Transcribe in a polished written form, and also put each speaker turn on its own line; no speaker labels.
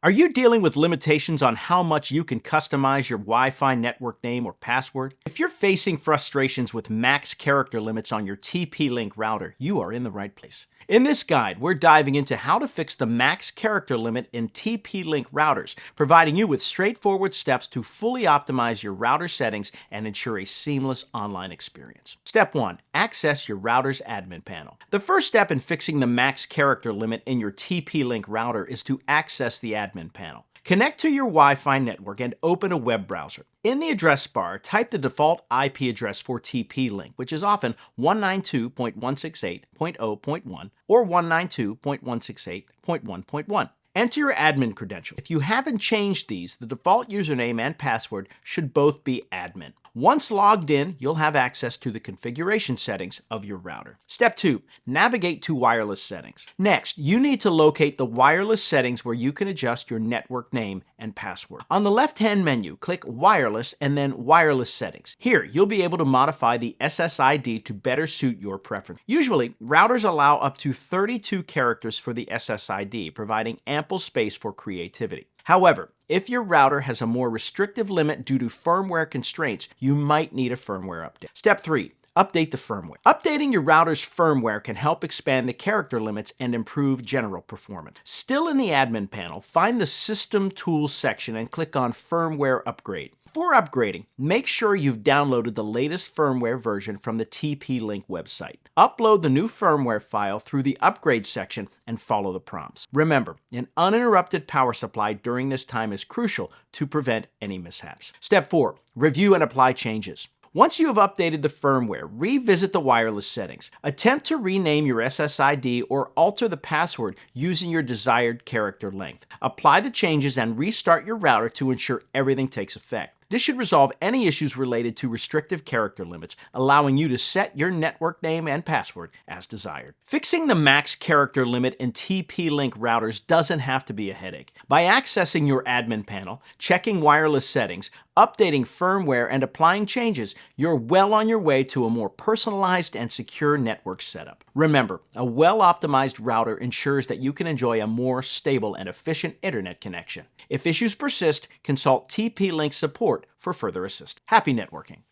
Are you dealing with limitations on how much you can customize your Wi-Fi network name or password? If you're facing frustrations with max character limits on your TP-Link router, you are in the right place. In this guide, we're diving into how to fix the max character limit in TP-Link routers, providing you with straightforward steps to fully optimize your router settings and ensure a seamless online experience. Step 1. Access your router's admin panel. The first step in fixing the max character limit in your TP-Link router is to access the admin panel. Connect to your Wi-Fi network and open a web browser. In the address bar, type the default IP address for TP-Link, which is often 192.168.0.1 or 192.168.1.1. Enter your admin credential. If you haven't changed these, the default username and password should both be admin. Once logged in, you'll have access to the configuration settings of your router. Step 2. Navigate to wireless settings. Next, you need to locate the wireless settings where you can adjust your network name and password. On the left-hand menu, click Wireless and then Wireless Settings. Here, you'll be able to modify the SSID to better suit your preference. Usually, routers allow up to 32 characters for the SSID, providing ample space for creativity. However, if your router has a more restrictive limit due to firmware constraints, you might need a firmware update. Step 3. Update the firmware. Updating your router's firmware can help expand the character limits and improve general performance. Still in the admin panel, find the System Tools section and click on Firmware Upgrade. Before upgrading, make sure you've downloaded the latest firmware version from the TP-Link website. Upload the new firmware file through the Upgrade section and follow the prompts. Remember, an uninterrupted power supply during this time is crucial to prevent any mishaps. Step 4. Review and apply changes. Once you have updated the firmware, revisit the wireless settings. Attempt to rename your SSID or alter the password using your desired character length. Apply the changes and restart your router to ensure everything takes effect. This should resolve any issues related to restrictive character limits, allowing you to set your network name and password as desired. Fixing the max character limit in TP-Link routers doesn't have to be a headache. By accessing your admin panel, checking wireless settings, updating firmware, and applying changes, you're well on your way to a more personalized and secure network setup. Remember, a well-optimized router ensures that you can enjoy a more stable and efficient internet connection. If issues persist, consult TP-Link support for further assistance. Happy networking!